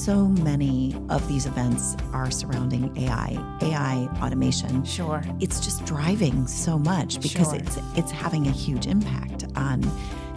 so many of these events are surrounding AI automation. Sure. It's just driving so much because Sure. it's having a huge impact on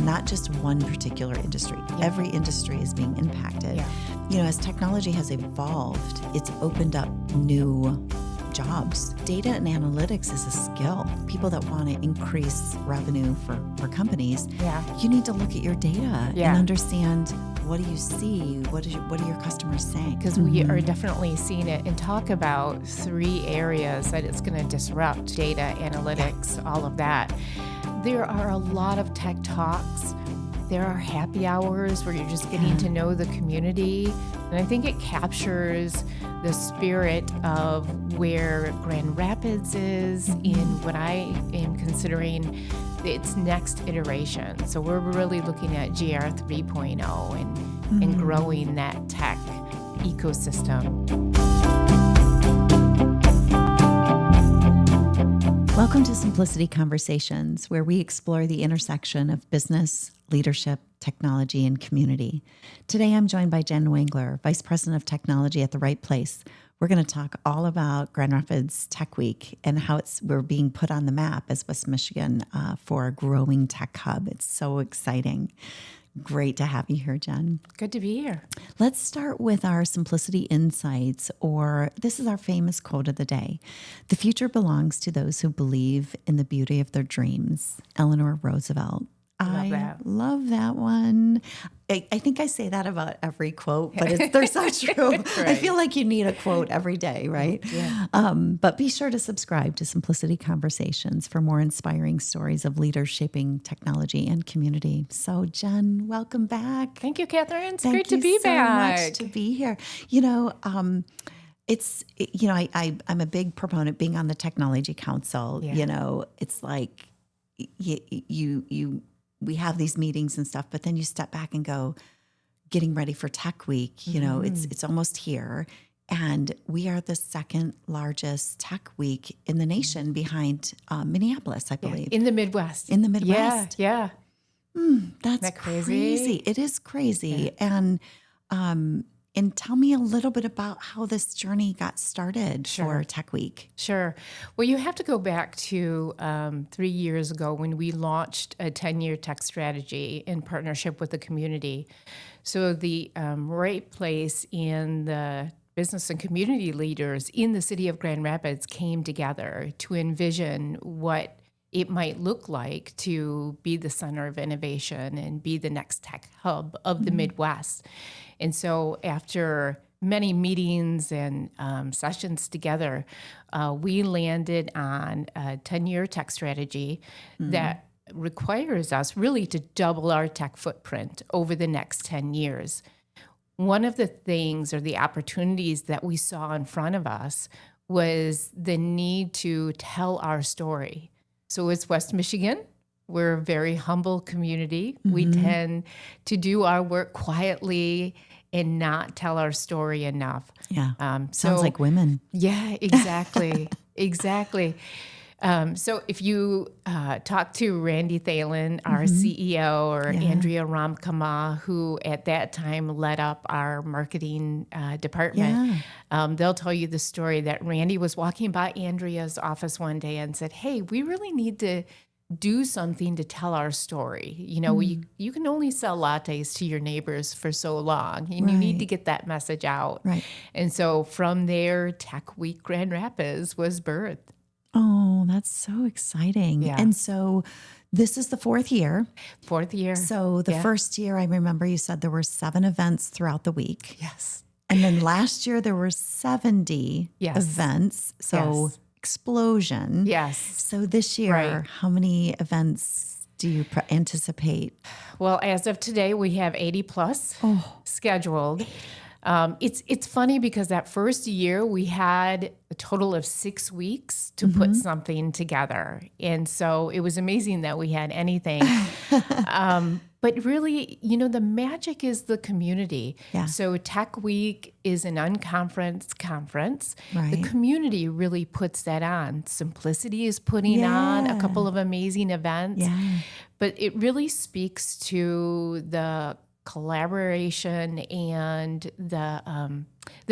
not just one particular industry. Yeah. Every industry is being impacted. Yeah. You know, as technology has evolved, it's opened up new jobs. Data and analytics is a skill. People that want to increase revenue for companies, Yeah. you need to look at your data Yeah. and understand, what do you see? What are your customers saying? Because we are definitely seeing it, and talk about 3 areas that it's going to disrupt: data, analytics, all of that. There are a lot of tech talks. There are happy hours where you're just getting to know the community. And I think it captures the spirit of where Grand Rapids is in what I am considering its next iteration. So we're really looking at GR 3.0 and growing that tech ecosystem. Welcome to Symplicity Conversations, where we explore the intersection of business, leadership, technology, and community. Today, I'm joined by Jen Wangler, Vice President of Technology at The Right Place. We're going to talk all about Grand Rapids Tech Week and how we're being put on the map as West Michigan for a growing tech hub. It's so exciting. Great to have you here, Jen. Good to be here. Let's start with our Symplicity Insights, or this is our famous quote of the day. The future belongs to those who believe in the beauty of their dreams. Eleanor Roosevelt. I love that one. I think I say that about every quote, but they're so true. Right. I feel like you need a quote every day, right? Yeah. But be sure to subscribe to Symplicity Conversations for more inspiring stories of leaders shaping technology and community. So, Jen, welcome back. Thank you, Catherine. It's Thank great to you be so back. much to be here. You know, I'm a big proponent being on the Technology Council. Yeah. You know, it's like we have these meetings and stuff, but then you step back and go, getting ready for Tech Week, you know, it's almost here. And we are the second largest tech week in the nation behind Minneapolis, I believe. In the Midwest. In the Midwest. Yeah. That's that crazy. It is crazy. Yeah. And tell me a little bit about how this journey got started for Tech Week. Sure. Well, you have to go back to 3 years ago when we launched a 10-year tech strategy in partnership with the community. So the Right Place and the business and community leaders in the city of Grand Rapids came together to envision what it might look like to be the center of innovation and be the next tech hub of the Midwest. And so after many meetings and sessions together, we landed on a 10-year tech strategy that requires us really to double our tech footprint over the next 10 years. One of the things or the opportunities that we saw in front of us was the need to tell our story. So it's West Michigan. We're a very humble community. We tend to do our work quietly and not tell our story enough. Yeah. Sounds like women. Yeah, exactly. Exactly. So if you talk to Randy Thalen, our CEO, or Andrea Ramkama, who at that time led up our marketing department, they'll tell you the story that Randy was walking by Andrea's office one day and said, "Hey, we really need to do something to tell our story. You know, you can only sell lattes to your neighbors for so long, and you need to get that message out." Right. And so from there, Tech Week Grand Rapids was birthed. Oh, that's so exciting. Yeah. And so this is the 4th year. 4th year. So the first year, I remember you said there were 7 events throughout the week. Yes. And then last year there were 70 Yes. events. So explosion. Yes. So this year, how many events do you anticipate? Well, as of today, we have 80 plus scheduled. It's funny because that first year we had a total of 6 weeks to put something together. And so it was amazing that we had anything. But really, you know, the magic is the community. Yeah. So Tech Week is an unconferenced conference. Right. The community really puts that on. Symplicity is putting on a couple of amazing events. Yeah. But it really speaks to the collaboration and the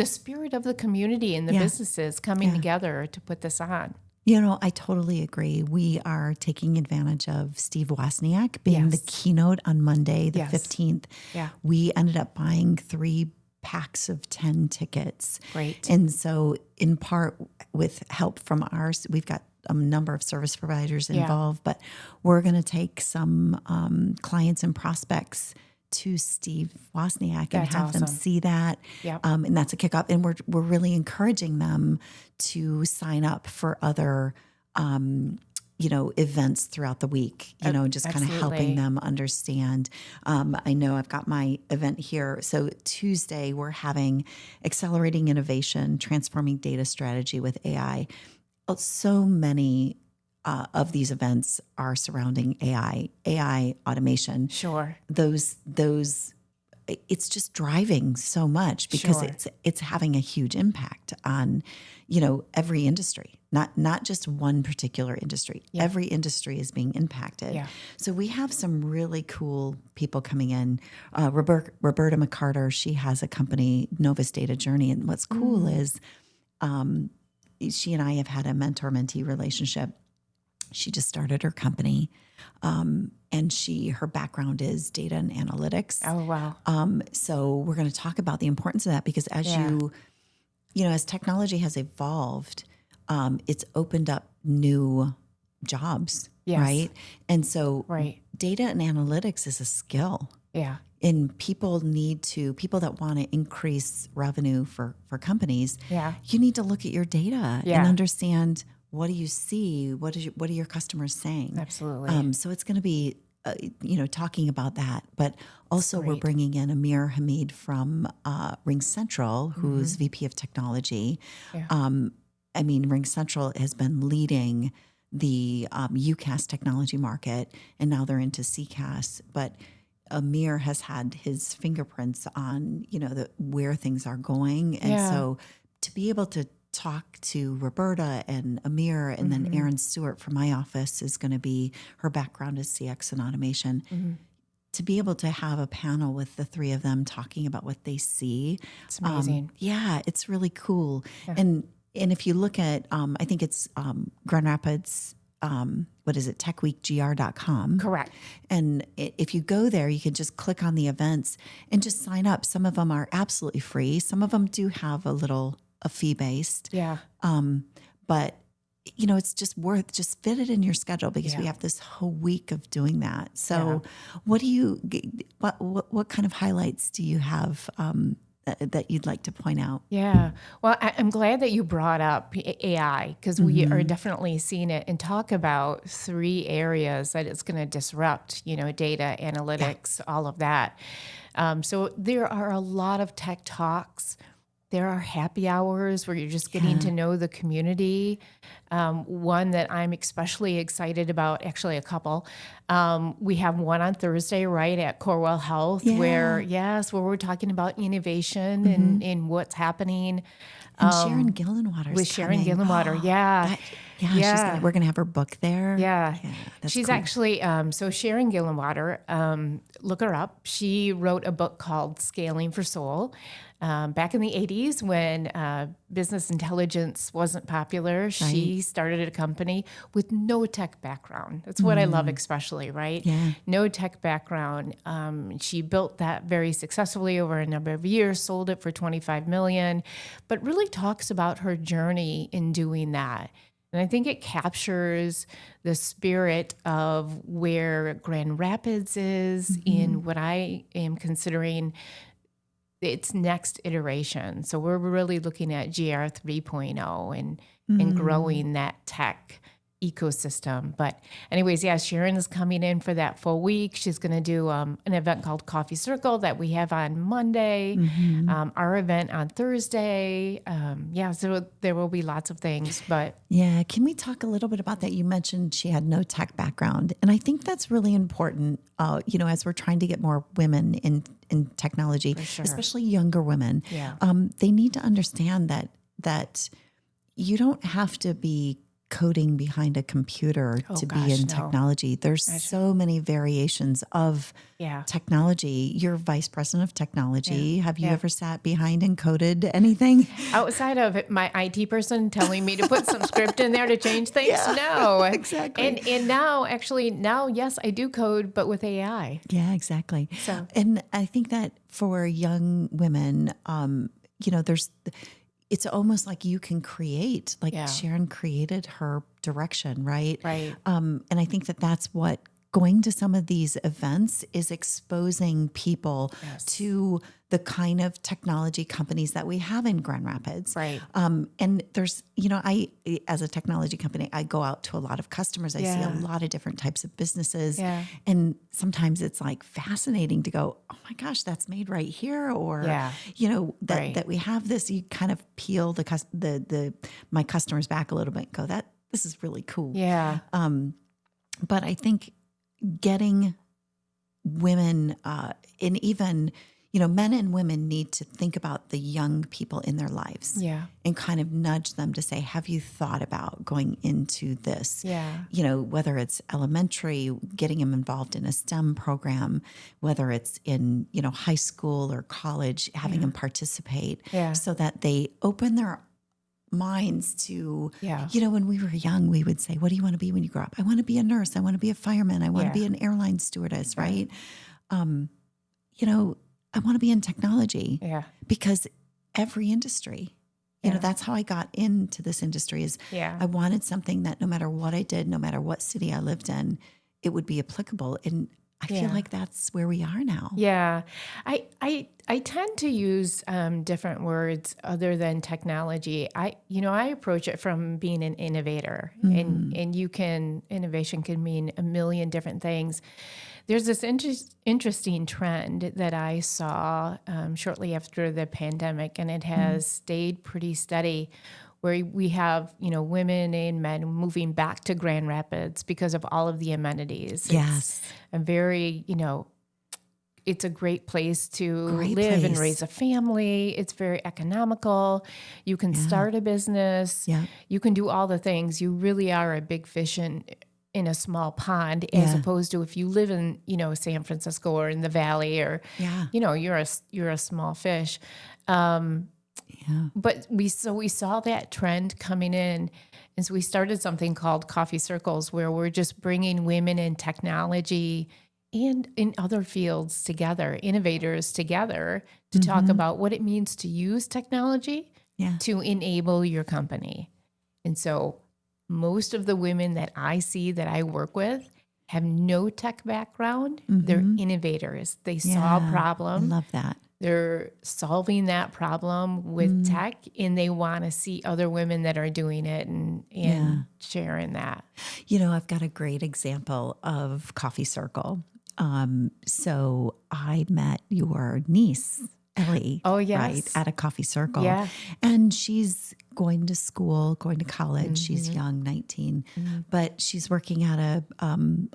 spirit of the community and the businesses coming together to put this on. I totally agree. We are taking advantage of Steve Wozniak being the keynote on Monday, the 15th. Yeah. We ended up buying 3 packs of 10 tickets. Great. And so in part with help from ours, we've got a number of service providers involved, but we're going to take some clients and prospects to Steve Wozniak and have them see that. Yep. And that's a kickoff. And we're really encouraging them to sign up for other, events throughout the week, just kind of helping them understand. I know I've got my event here. So Tuesday, we're having Accelerating Innovation, Transforming Data Strategy with AI. So many of these events are surrounding AI automation. Sure. Those it's just driving so much because it's having a huge impact on, every industry, not just one particular industry. Yeah. Every industry is being impacted. Yeah. So we have some really cool people coming in. Roberta McCarter, she has a company, Novus Data Journey. And what's cool is she and I have had a mentor-mentee relationship. She just started her company, and her background is data and analytics. Oh, wow. So we're going to talk about the importance of that because as as technology has evolved, it's opened up new jobs, right? And so data and analytics is a skill. Yeah. And people that want to increase revenue for companies, you need to look at your data and understand, what do you see? What are your customers saying? Absolutely. So it's going to be, talking about that. But also we're bringing in Amir Hamid from RingCentral, who's VP of Technology. Yeah. RingCentral has been leading the UCaaS technology market, and now they're into CCaaS. But Amir has had his fingerprints on, where things are going. And so to be able to talk to Roberta and Amir and then Erin Stewart from my office is going to be, her background is CX and automation. Mm-hmm. To be able to have a panel with the 3 of them talking about what they see. It's amazing. It's really cool. Yeah. And if you look at, I think it's Grand Rapids, techweekgr.com. Correct. And if you go there, you can just click on the events and just sign up. Some of them are absolutely free. Some of them do have a fee-based. Yeah. But, it's just just fit it in your schedule because we have this whole week of doing that. So what kind of highlights do you have that you'd like to point out? Yeah. Well, I'm glad that you brought up AI because we are definitely seeing it and talk about 3 areas that it's going to disrupt, data, analytics, all of that. So there are a lot of tech talks. There are happy hours where you're just getting to know the community. One that I'm especially excited about, actually a couple. We have one on Thursday, right, at Corewell Health, where we're talking about innovation and what's happening. And Sharon Gillenwater's with Sharon Gillenwater, we're going to have her book there. Yeah, she's cool. Actually, so Sharon Gillenwater, look her up. She wrote a book called Scaling for Soul. Back in the 80s when business intelligence wasn't popular, she started a company with no tech background. That's what I love especially, right? Yeah. No tech background. She built that very successfully over a number of years, sold it for $25 million, but really talks about her journey in doing that. And I think it captures the spirit of where Grand Rapids is in what I am considering its next iteration. So we're really looking at GR 3.0 and growing that tech ecosystem. But anyways, Sharon is coming in for that full week. She's going to do an event called Coffee Circle that we have on Monday, our event on Thursday. So there will be lots of things. But can we talk a little bit about that? You mentioned she had no tech background. And I think that's really important, as we're trying to get more women in technology, especially younger women. Yeah. They need to understand that you don't have to be coding behind a computer to be in technology. There's so many variations of technology. You're vice president of technology. Have you ever sat behind and coded anything? Outside of my IT person telling me to put some script in there to change things? No. Exactly. And now, yes, I do code, but with AI. Yeah, exactly. So, and I think that for young women, it's almost like you can create, like Sharon created her direction, right? Right. And I think that that's what going to some of these events is exposing people to the kind of technology companies that we have in Grand Rapids. Right. And there's, I, as a technology company, I go out to a lot of customers. I see a lot of different types of businesses. Yeah. And sometimes it's like fascinating to go, oh my gosh, that's made right here. Or, that we have this, you kind of peel my customers back a little bit and go, this is really cool. Yeah. But I think getting women, and even, men and women need to think about the young people in their lives and kind of nudge them to say, have you thought about going into this? Yeah. Whether it's elementary, getting them involved in a STEM program, whether it's in, high school or college, having them participate so that they open their minds to, when we were young, we would say, what do you want to be when you grow up? I want to be a nurse. I want to be a fireman. I want to be an airline stewardess, right? I want to be in technology because every industry, that's how I got into this industry is I wanted something that no matter what I did, no matter what city I lived in, it would be applicable. And I feel like that's where we are now. Yeah. I tend to use different words other than technology. I approach it from being an innovator, and innovation can mean a million different things. There's this interesting trend that I saw shortly after the pandemic, and it has stayed pretty steady, where we have, women and men moving back to Grand Rapids because of all of the amenities. Yes. It's a very, it's a great place to live and raise a family. It's very economical. You can start a business. Yeah. You can do all the things. You really are a big fish in a small pond, as opposed to if you live in, San Francisco or in the Valley, or, you're a small fish. But we saw that trend coming in. And so we started something called Coffee Circles, where we're just bringing women in technology and in other fields together, innovators together, to talk about what it means to use technology to enable your company. And so most of the women that I see that I work with have no tech background. They're innovators. They saw a problem. I love that. They're solving that problem with tech, and they want to see other women that are doing it and sharing that. I've got a great example of Coffee Circle. So I met your niece, Ellie, right, at a Coffee Circle. Yeah. And she's going to school, going to college. She's young, 19, but she's working at a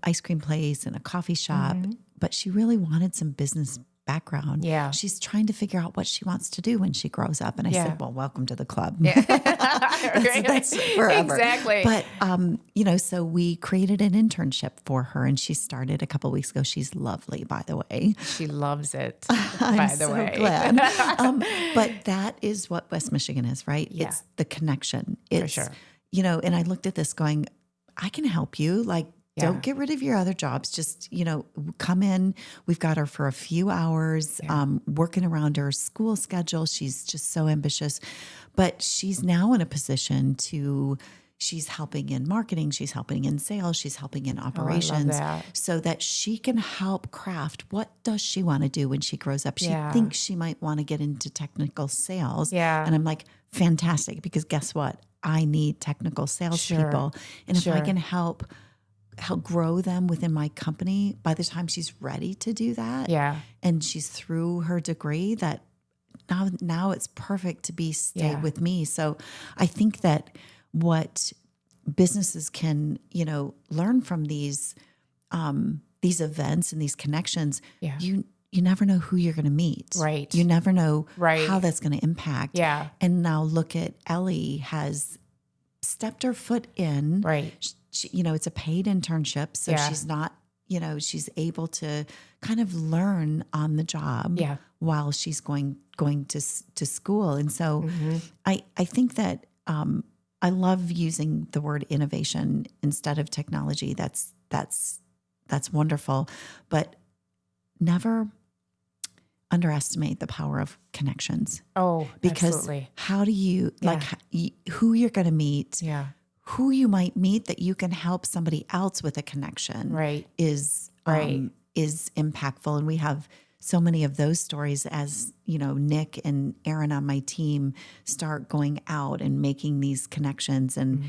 ice cream place and a coffee shop, but she really wanted some business background. Yeah. She's trying to figure out what she wants to do when she grows up. And I said, well, welcome to the club. That's forever. Exactly. But, so we created an internship for her, and she started a couple of weeks ago. She's lovely, by the way. She loves it, I'm so glad. But that is what West Michigan is, right? Yeah. It's the connection. It's, sure. And I looked at this going, I can help you. Like, don't get rid of your other jobs. Just, come in. We've got her for a few hours, working around her school schedule. She's just so ambitious. But she's now in a position she's helping in marketing. She's helping in sales. She's helping in operations so that she can help craft what does she want to do when she grows up. She thinks she might want to get into technical sales. Yeah. And I'm like, fantastic, because guess what? I need technical salespeople. And if I can help grow them within my company, by the time she's ready to do that, and she's through her degree, that now it's perfect to stay with me. So I think that what businesses can, learn from these events and these connections, you never know who you're going to meet. Right. You never know how that's going to impact. Yeah. And now look at Ellie has stepped her foot in. Right. She, it's a paid internship. So Yeah. she's not, she's able to kind of learn on the job Yeah. while she's going to school. And so I think that I love using the word innovation instead of technology. That's wonderful, but never underestimate the power of connections. Oh, Because absolutely. how do you, who you're going to meet, Yeah. who you might meet that you can help somebody else with a connection Right. is Right. impactful. And we have so many of those stories as, Nick and Aaron on my team start going out and making these connections. And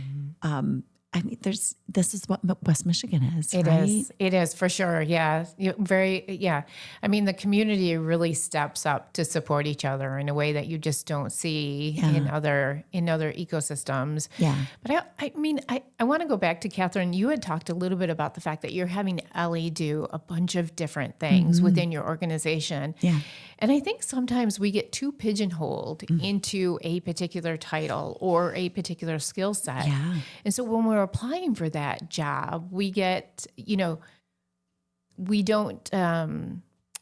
I mean, this is what West Michigan is, It right? is. It is for sure. Yeah. Yeah. I mean, the community really steps up to support each other in a way that you just don't see in other ecosystems. Yeah. But I want to go back to Catherine. You had talked a little bit about the fact that you're having Ellie do a bunch of different things within your organization. Yeah. And I think sometimes we get too pigeonholed into a particular title or a particular skill set. Yeah. And so when we're applying for that job, we get, we don't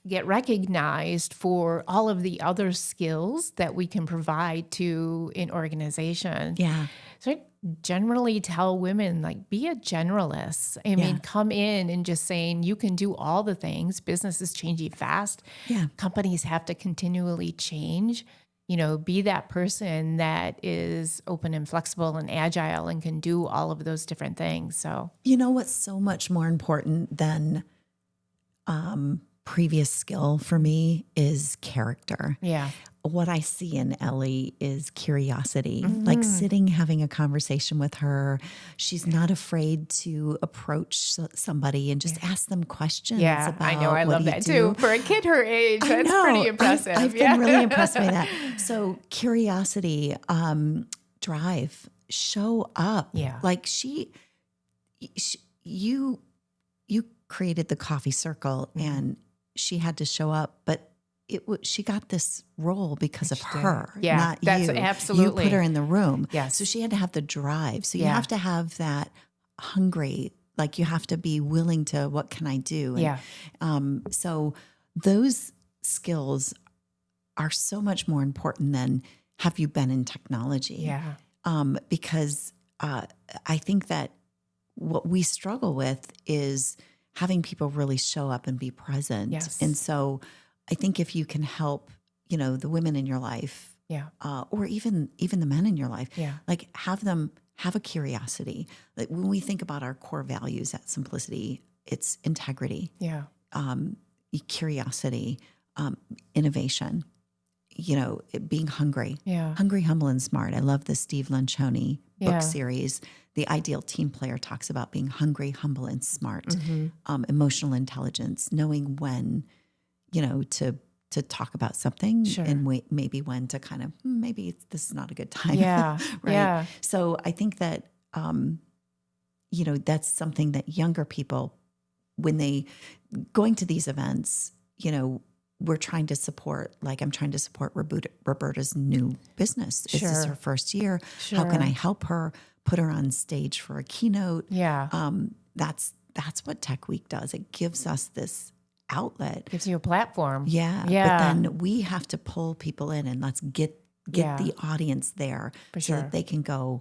get recognized for all of the other skills that we can provide to an organization. Yeah. So I generally tell women, be a generalist. I mean, come in and just saying you can do all the things. Business is changing fast. Yeah. Companies have to continually change. Be that person that is open and flexible and agile and can do all of those different things. So, What's so much more important than previous skill for me is character. yeah. What I see in Ellie is curiosity, like sitting, having a conversation with her. She's not afraid to approach somebody and just ask them questions. Yeah, about I know. I what love do you that do? too. For a kid her age, I that's know. pretty impressive. I've been really impressed by that. So curiosity, drive, show up. Yeah. Like you created the coffee circle and she had to show up, but she got this role because of her, Yeah, not that's you. absolutely. You put her in the room. Yes. So she had to have the drive. So you Yeah. have to have that hungry, you have to be willing to, what can I do? And, Yeah. so those skills are so much more important than have you been in technology? Yeah. Because I think that what we struggle with is having people really show up and be present. Yes. And so I think if you can help, the women in your life, Yeah. or even the men in your life, Yeah. have them have a curiosity. Like when we think about our core values at Symplicity, it's integrity, Yeah. curiosity, innovation, being hungry. Yeah. Hungry, humble, and smart. I love the Steve Lencioni book Yeah. series. The Ideal Team Player talks about being hungry, humble, and smart. Mm-hmm. Emotional intelligence, knowing when, to talk about something Sure. and maybe when to kind of, maybe this is not a good time. Yeah. Right. Yeah. So I think that, that's something that younger people, when they going to these events, we're trying to support, I'm trying to support Roberta's new business. This is Sure. her first year. How can Sure. I help her put her on stage for a keynote? Yeah. That's what Tech Week does. It gives us this outlet. Gives you a platform. Yeah. Yeah. But then we have to pull people in and let's get Yeah. the audience there For so sure. that they can go,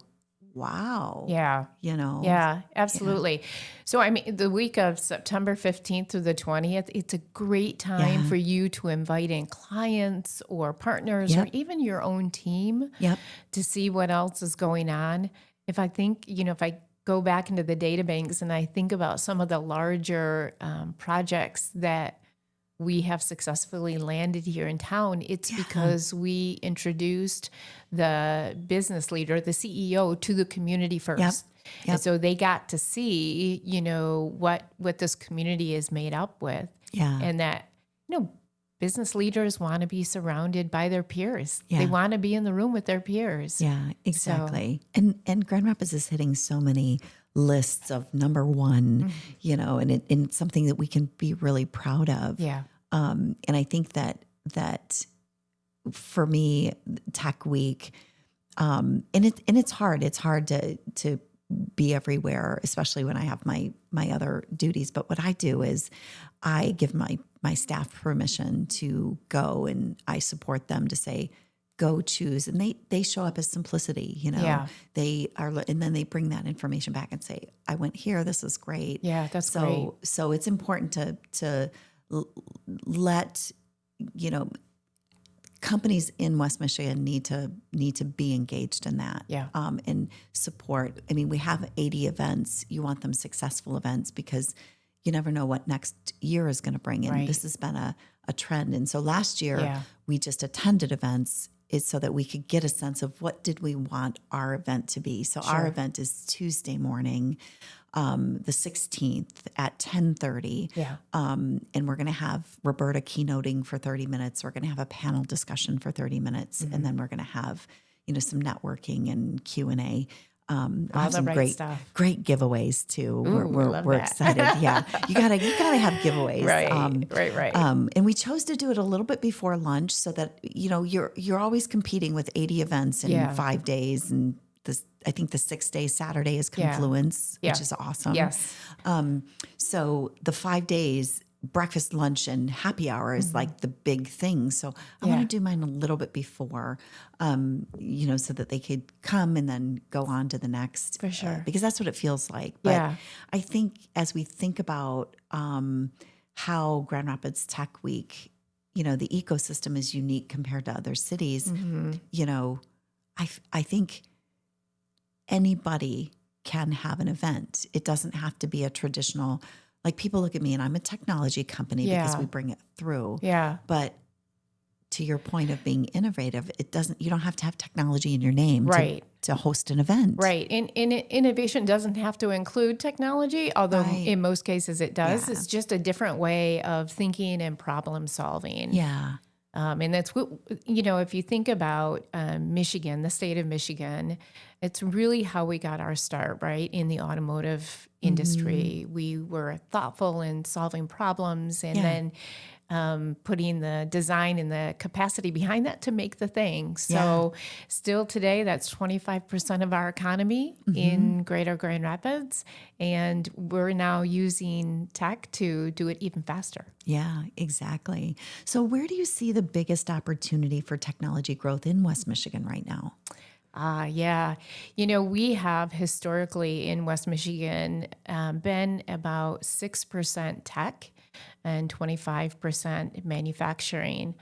wow. Yeah. Yeah, absolutely. So, the week of September 15th through the 20th, it's a great time Yeah. for you to invite in clients or partners or Yep. even your own team Yep. to see what else is going on. If I think, if I go back into the data banks and I think about some of the larger projects that we have successfully landed here in town, it's because we introduced the business leader, the CEO, to the community first. Yep. And so they got to see, what this community is made up with. Yeah. And that, business leaders want to be surrounded by their peers. Yeah. They want to be in the room with their peers. Yeah, exactly. And Grand Rapids is hitting so many lists of number one, and it's something that we can be really proud of. Yeah. And I think that for me, Tech Week, It's hard. It's hard to be everywhere, especially when I have my other duties. But what I do is I give my staff permission to go, and I support them to say, go choose. And they show up as Symplicity, Yeah. they are, and then they bring that information back and say, I went here, this is great. Yeah, that's great. So it's important to let, companies in West Michigan need to be engaged in that. Yeah. And support. I mean, we have 80 events. You want them successful events because you never know what next year is going to bring. And Right. this has been a trend. And so last year Yeah. we just attended events is so that we could get a sense of what did we want our event to be. So our Sure. event is Tuesday morning, the 16th at 10:30. Yeah. And we're going to have Roberta keynoting for 30 minutes. We're going to have a panel discussion for 30 minutes. And then we're going to have, some networking and Q&A. We'll All have the some right stuff. great giveaways too. Ooh, We're love that. excited. Yeah. You gotta have giveaways. Right. And we chose to do it a little bit before lunch so that, you're always competing with 80 events in Yeah. 5 days. And I think the 6 day Saturday is Yeah. Confluence, Yeah. which is awesome. Yes. So the 5 days, breakfast, lunch, and happy hour is like the big thing. So I want Yeah. to do mine a little bit before, so that they could come and then go on to the next. For sure. Because that's what it feels like. But Yeah. I think as we think about how Grand Rapids Tech Week, the ecosystem is unique compared to other cities, I think anybody can have an event. It doesn't have to be a traditional, like people look at me and I'm a technology company because Yeah. we bring it through. Yeah. But to your point of being innovative, you don't have to have technology in your name Right. to host an event. Right. And innovation doesn't have to include technology, although Right. in most cases it does. Yeah. It's just a different way of thinking and problem solving. Yeah. And that's what, if you think about Michigan, the state of Michigan, it's really how we got our start, right? In the automotive industry. We were thoughtful in solving problems and Yeah. then putting the design and the capacity behind that to make the thing. So still today, that's 25% of our economy in Greater Grand Rapids. And we're now using tech to do it even faster. Yeah, exactly. So where do you see the biggest opportunity for technology growth in West Michigan right now? Yeah. We have historically in West Michigan been about 6% tech and 25% manufacturing.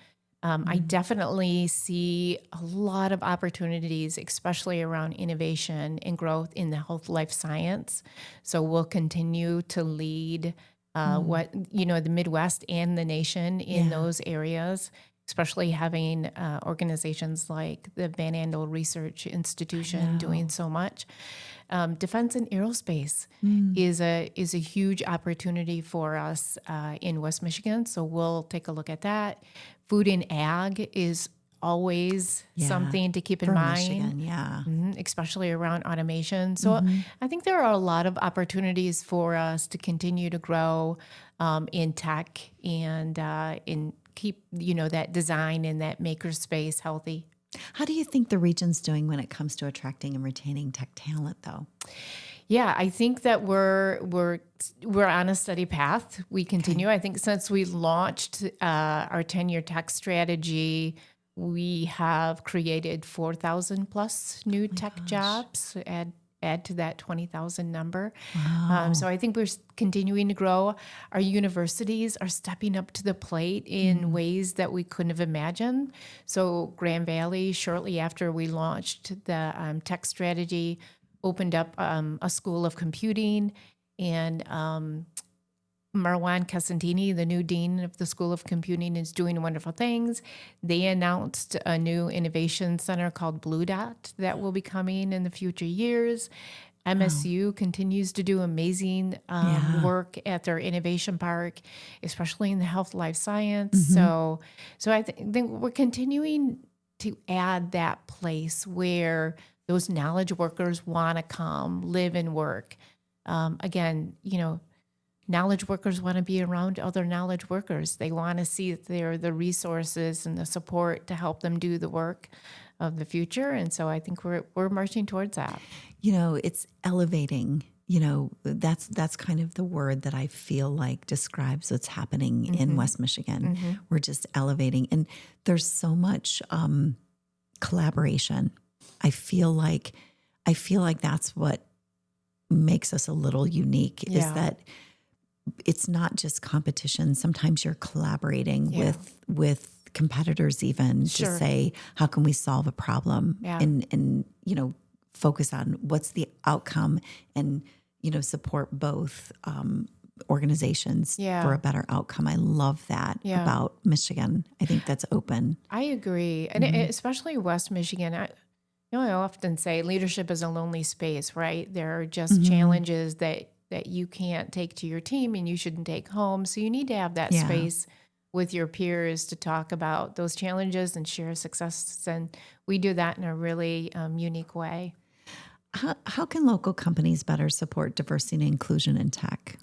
I definitely see a lot of opportunities, especially around innovation and growth in the health life science. So we'll continue to lead the Midwest and the nation in those areas, especially having organizations like the Van Andel Research Institution doing so much. Defense and aerospace is a huge opportunity for us in West Michigan, so we'll take a look at that. Food and ag is always something to keep in For mind. Michigan, Especially around automation. So I think there are a lot of opportunities for us to continue to grow in tech and in keep that design and that maker space healthy. How do you think the region's doing when it comes to attracting and retaining tech talent, though? Yeah, I think that we're on a steady path. We continue. I think since we launched our 10-year tech strategy, we have created 4,000 plus new tech jobs. Add to that 20,000 number. Wow. So I think we're continuing to grow. Our universities are stepping up to the plate in ways that we couldn't have imagined. So Grand Valley, shortly after we launched the tech strategy, opened up a school of computing, and Marwan Casantini, the new dean of the School of Computing, is doing wonderful things. They announced a new innovation center called Blue Dot that will be coming in the future years. MSU continues to do amazing work at their innovation park, especially in the health life science. So I think we're continuing to add that place where those knowledge workers want to come, live and work. Again, knowledge workers want to be around other knowledge workers. They want to see that they're the resources and the support to help them do the work of the future. And so I think we're marching towards that. It's elevating. That's kind of the word that I feel like describes what's happening in West Michigan. We're just elevating. And there's so much collaboration. I feel like that's what makes us a little unique, is that it's not just competition. Sometimes you're collaborating with competitors even to say, how can we solve a problem? And focus on what's the outcome and, support both organizations for a better outcome. I love that about Michigan. I think that's open. I agree. And especially West Michigan, I often say leadership is a lonely space, right? There are just challenges that you can't take to your team and you shouldn't take home. So you need to have that space with your peers to talk about those challenges and share success. And we do that in a really unique way. How can local companies better support diversity and inclusion in tech?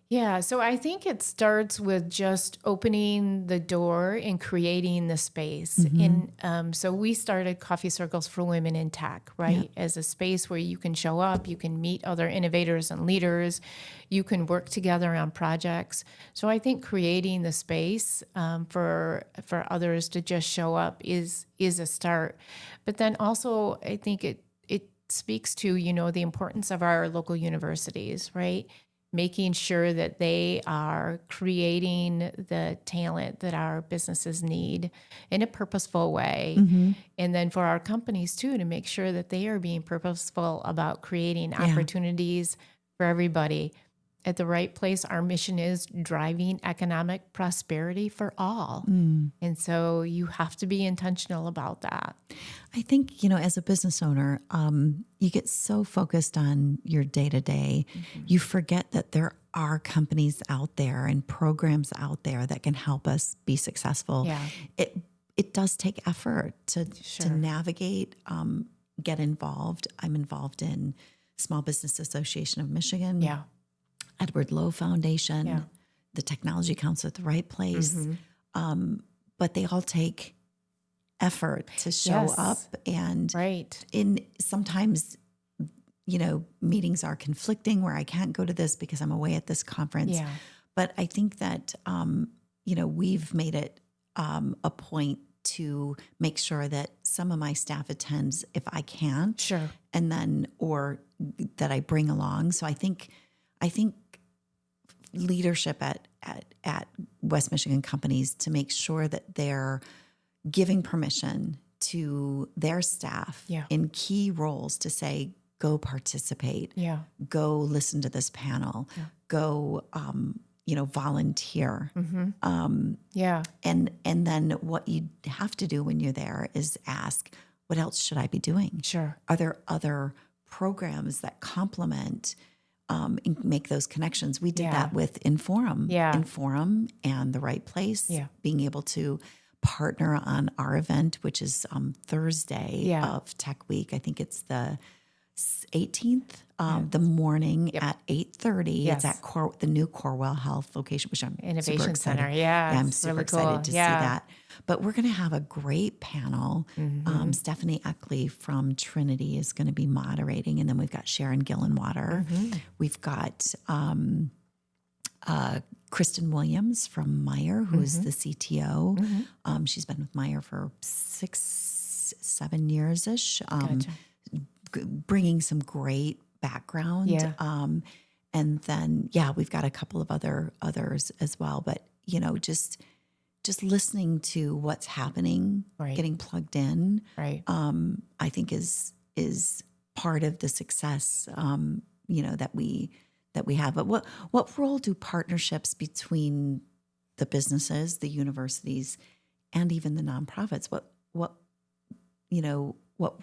Yeah, so I think it starts with just opening the door and creating the space. And so we started Coffee Circles for Women in Tech, right? As a space where you can show up, you can meet other innovators and leaders, you can work together on projects. So I think creating the space for others to just show up is a start. But then also I think it speaks to, the importance of our local universities, right? Making sure that they are creating the talent that our businesses need in a purposeful way. And then for our companies too, to make sure that they are being purposeful about creating opportunities for everybody. At the right place, our mission is driving economic prosperity for all. And so you have to be intentional about that. I think, as a business owner, you get so focused on your day-to-day, you forget that there are companies out there and programs out there that can help us be successful. It does take effort to navigate, get involved. I'm involved in Small Business Association of Michigan. Edward Lowe Foundation, the Technology Council at the Right Place. But they all take effort to show up. And sometimes, meetings are conflicting where I can't go to this because I'm away at this conference. But I think that, we've made it a point to make sure that some of my staff attends if I can. And then, or that I bring along. So I think leadership at West Michigan companies to make sure that they're giving permission to their staff in key roles to say, go participate, go listen to this panel, go, volunteer. And then what you have to do when you're there is ask, what else should I be doing? Are there other programs that complement and make those connections? We did that with Inforum. Inforum and the Right Place, being able to partner on our event, which is Thursday of Tech Week. I think it's the 18th, the morning at 8:30. It's at the new Corwell Health location, which I'm Innovation super excited. Center. I'm super really excited cool. to see that. But we're going to have a great panel. Stephanie Eckley from Trinity is going to be moderating. And then we've got Sharon Gillenwater. We've got Kristen Williams from Meyer, who is the CTO. She's been with Meyer for 6-7 years-ish, bringing some great background. And then, we've got a couple of others as well. But, just listening to what's happening, getting plugged in, I think is part of the success, that we have. But what role do partnerships between the businesses, the universities, and even the nonprofits, what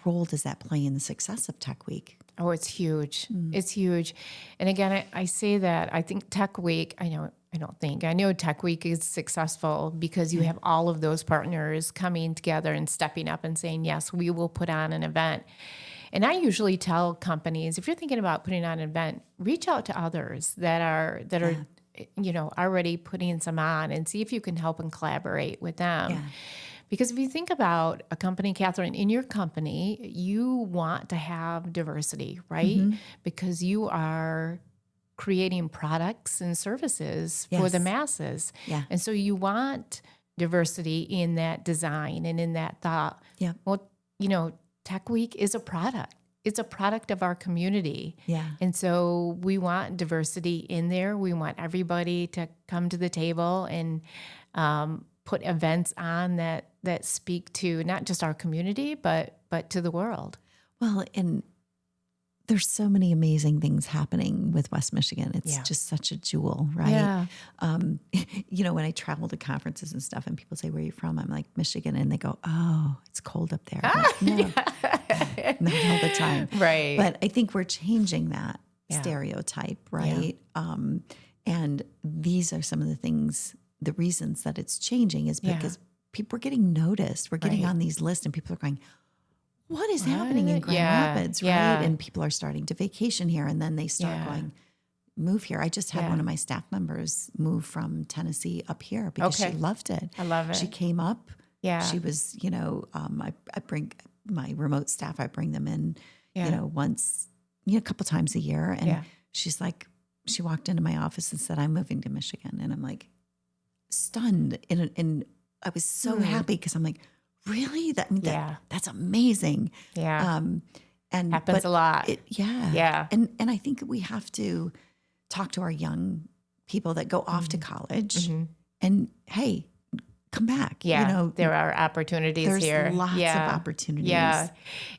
role does that play in the success of Tech Week? Oh, it's huge. It's huge. And again, I say that I think Tech Week, I know Tech Week is successful because you have all of those partners coming together and stepping up and saying, yes, we will put on an event. And I usually tell companies, if you're thinking about putting on an event, reach out to others that are already putting some on and see if you can help and collaborate with them. Yeah. Because if you think about a company, Catherine, in your company, you want to have diversity, right? Because you are creating products and services for the masses. Yeah. And so you want diversity in that design and in that thought. Yeah. Well, Tech Week is a product. It's a product of our community. Yeah. And so we want diversity in there. We want everybody to come to the table and put events on that speak to not just our community, but to the world. Well, and there's so many amazing things happening with West Michigan. It's just such a jewel, right? Yeah. When I travel to conferences and stuff and people say, where are you from? I'm like, Michigan. And they go, oh, it's cold up there. I'm like, no, not all the time. Right. But I think we're changing that stereotype, right? And these are some of the things, the reasons that it's changing is because people are getting noticed. We're getting on these lists and people are going, what is happening in Grand Rapids, right? And people are starting to vacation here, and then they start going, move here. I just had one of my staff members move from Tennessee up here because she loved it. I love it. She came up. Yeah. She was, I bring my remote staff, I bring them in, once, a couple times a year. And she's like, she walked into my office and said, I'm moving to Michigan. And I'm like, stunned. And I was so happy because I'm like, really? That's amazing. Yeah. And happens a lot. Yeah. And I think we have to talk to our young people that go off to college and, hey, come back. Yeah. There are opportunities here. There's lots of opportunities. Yeah.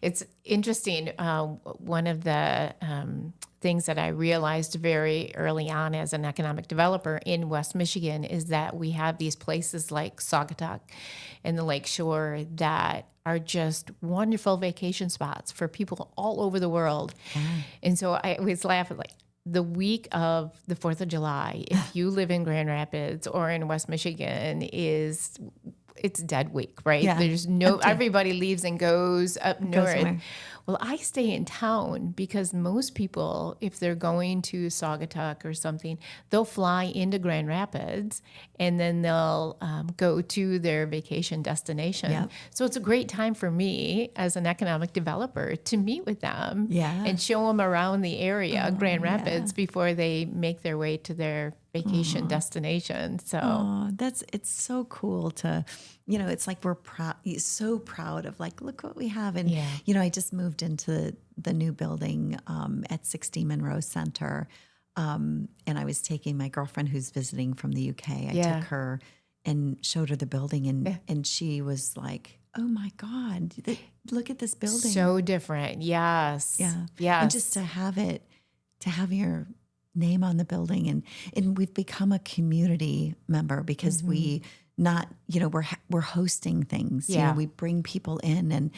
It's interesting. One of the things that I realized very early on as an economic developer in West Michigan is that we have these places like Saugatuck and the Lakeshore that are just wonderful vacation spots for people all over the world. And so I always laugh at the week of the 4th of July, if you live in Grand Rapids or in West Michigan, it's dead week, right? Yeah. There's everybody leaves and goes up north. Well, I stay in town because most people, if they're going to Saugatuck or something, they'll fly into Grand Rapids and then they'll go to their vacation destination. Yep. So it's a great time for me as an economic developer to meet with them and show them around the area, Grand Rapids, before they make their way to their vacation destination. So it's so cool to, it's like we're so proud of look what we have. And, I just moved into the new building at 60 Monroe Center. And I was taking my girlfriend who's visiting from the UK. I took her and showed her the building and she was like, oh my God, look at this building. So different. Yes. Yeah. Yes. And just to have your name on the building and we've become a community member because we we're hosting things. We bring people in and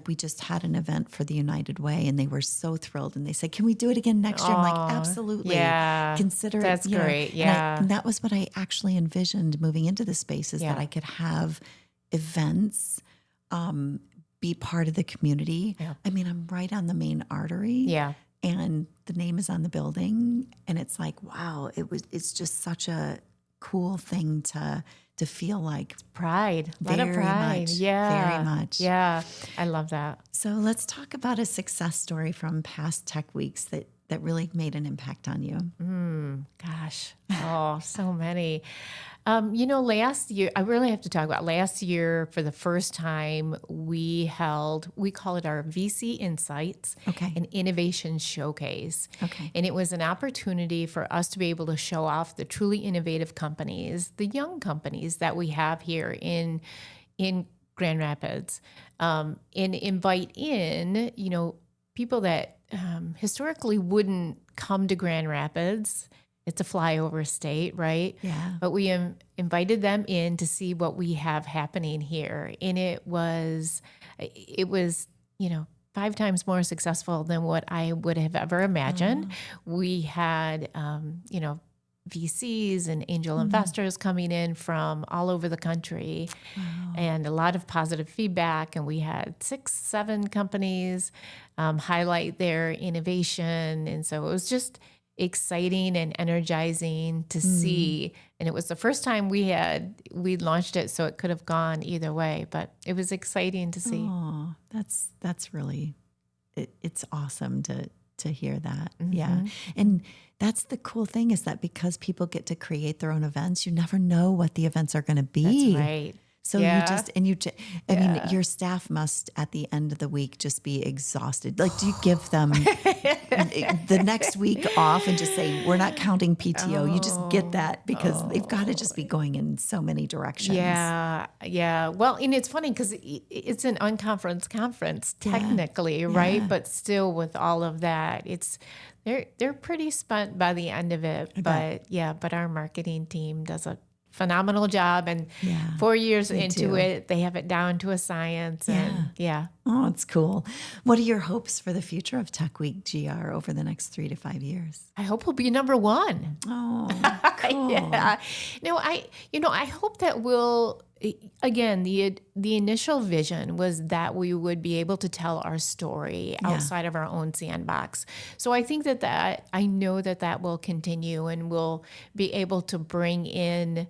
we just had an event for the United Way and they were so thrilled and they said, can we do it again next year? I'm like, absolutely. Yeah. Consider That's it. great. Yeah. And that was what I actually envisioned moving into the space is that I could have events, be part of the community. Yeah. I mean, I'm right on the main artery. Yeah. And the name is on the building and it's like, wow, it's just such a cool thing to feel like. It's pride. A lot of pride. Much, yeah. Very much. Yeah. I love that. So let's talk about a success story from past Tech Weeks that really made an impact on you. Gosh. Oh, so many. Last year, I really have to talk about last year for the first time, we call it our VC Insights, an innovation showcase. Okay. And it was an opportunity for us to be able to show off the truly innovative companies, the young companies that we have here in Grand Rapids, and invite in, people that historically wouldn't come to Grand Rapids. It's a flyover state, right? Yeah. But we invited them in to see what we have happening here. And it was 5 times more successful than what I would have ever imagined. We had, VCs and angel investors coming in from all over the country, and a lot of positive feedback. And we had 6, 7 companies highlight their innovation. And so it was just exciting and energizing to see. And it was the first time we launched it, so it could have gone either way, but it was exciting to see. Oh, that's really, it's awesome to hear that. Yeah. And that's the cool thing, is that because people get to create their own events, you never know what the events are going to be. That's right. So I mean, your staff must at the end of the week just be exhausted. Like, do you give them the next week off and just say, we're not counting PTO? You just get that because they've got to just be going in so many directions. Yeah. Yeah. Well, and it's funny because it's an unconference conference technically, right? But still with all of that, they're pretty spent by the end of it. But our marketing team does a phenomenal job, and 4 years into it, they have it down to a science. And Oh, it's cool. What are your hopes for the future of Tech Week GR over the next 3 to 5 years? I hope we'll be number one. Oh, cool. I hope that we'll, again, the initial vision was that we would be able to tell our story outside of our own sandbox. So I think I know that will continue, and we'll be able to bring in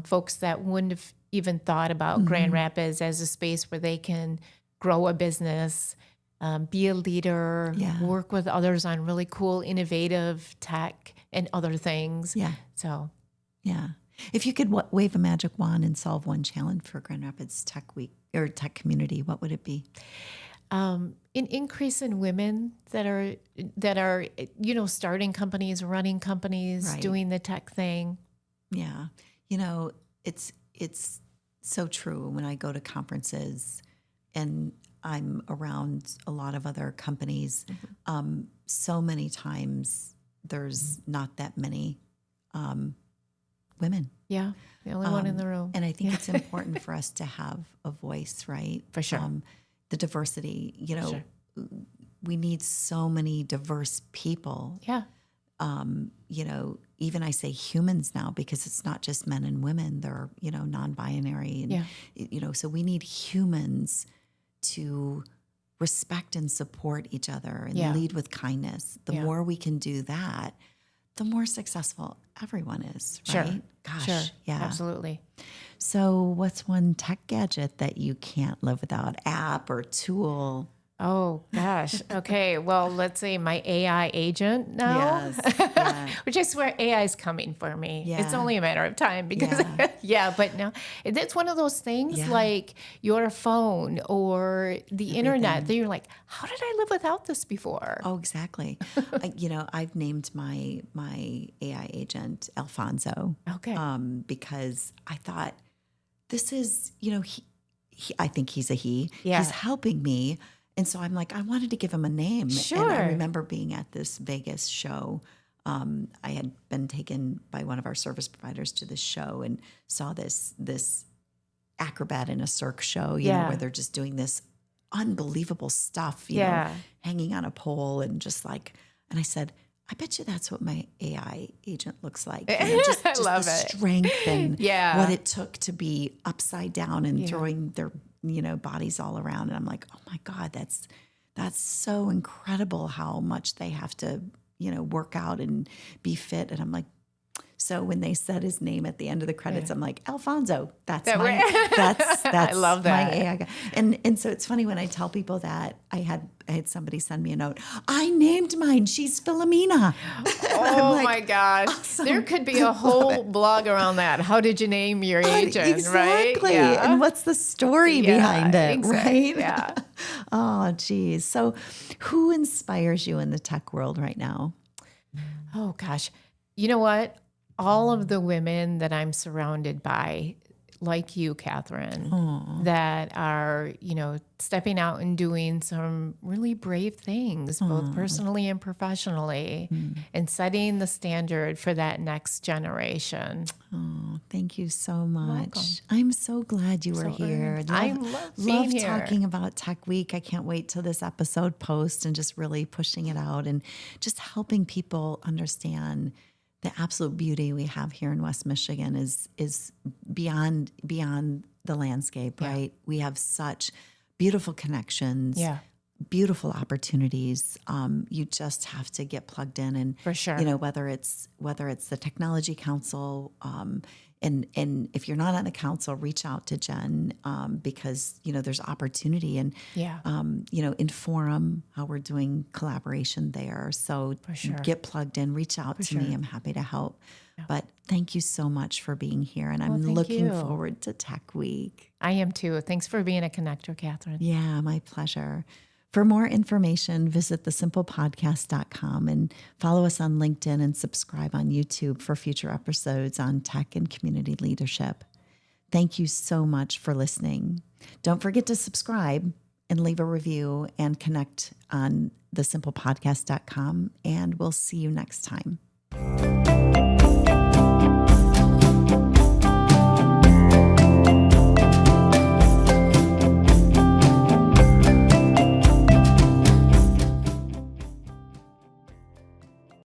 folks that wouldn't have even thought about Grand Rapids as a space where they can grow a business, be a leader, work with others on really cool, innovative tech and other things. Yeah. So, if you could wave a magic wand and solve one challenge for Grand Rapids Tech Week or tech community, what would it be? An increase in women that are starting companies, running companies, doing the tech thing. Yeah. It's so true when I go to conferences and I'm around a lot of other companies. So many times there's not that many women. Yeah, the only one in the room. And I think it's important for us to have a voice, right? For sure. The diversity, we need so many diverse people. Yeah. Even I say humans now, because it's not just men and women, they're, non-binary. And, so we need humans to respect and support each other and lead with kindness. The more we can do that, the more successful everyone is, right? Sure. Gosh, sure. Yeah. Absolutely. So what's one tech gadget that you can't live without? App or tool? Oh, gosh. Okay. Well, let's say my AI agent now, which I swear AI is coming for me. Yeah. It's only a matter of time because, but no, it's one of those things like your phone or the internet that you're like, how did I live without this before? Oh, exactly. I've named my AI agent Alfonso. Okay. Because I thought this is, I think he's a he. Yeah. He's helping me. And so I'm like, I wanted to give him a name. Sure. And I remember being at this Vegas show. I had been taken by one of our service providers to this show and saw this acrobat in a Cirque show, where they're just doing this unbelievable stuff, you know, hanging on a pole and just like, and I said, I bet you that's what my AI agent looks like. Just I love the it. strength and what it took to be upside down and throwing their bodies all around. And I'm like, oh my God, that's so incredible how much they have to, work out and be fit. And I'm like, so when they said his name at the end of the credits, I'm like, Alfonso, that's I love that. my AI guy. And so it's funny when I tell people that I had somebody send me a note. I named mine. She's Philomena. Oh like, my gosh. Awesome. There could be a whole blog around that. How did you name your agent, exactly. Right? And what's the story behind it, exactly. right? Yeah. Oh, geez. So who inspires you in the tech world right now? Oh, gosh. You know what? All of the women that I'm surrounded by, like you, Catherine, that are, stepping out and doing some really brave things, both personally and professionally, and setting the standard for that next generation. Oh, thank you so much. Welcome. I'm so glad you were here. I love being here. Talking about Tech Week. I can't wait till this episode posts and just really pushing it out and just helping people understand the absolute beauty we have here in West Michigan is beyond the landscape, Yeah. right? We have such beautiful connections, Yeah, beautiful opportunities. You just have to get plugged in, and for sure. whether it's the Technology Council, and if you're not on the council, reach out to Jen, because there's opportunity, and Yeah, in Forum, how we're doing collaboration there. So For sure. get plugged in, reach out to me. sure. I'm happy to help. But thank you so much for being here, and I'm thank looking you. forward to Tech Week. I am too. Thanks for being a connector, Catherine. Yeah, my pleasure. For more information, visit thesimplepodcast.com and follow us on LinkedIn and subscribe on YouTube for future episodes on tech and community leadership. Thank you so much for listening. Don't forget to subscribe and leave a review and connect on thesimplepodcast.com, and we'll see you next time.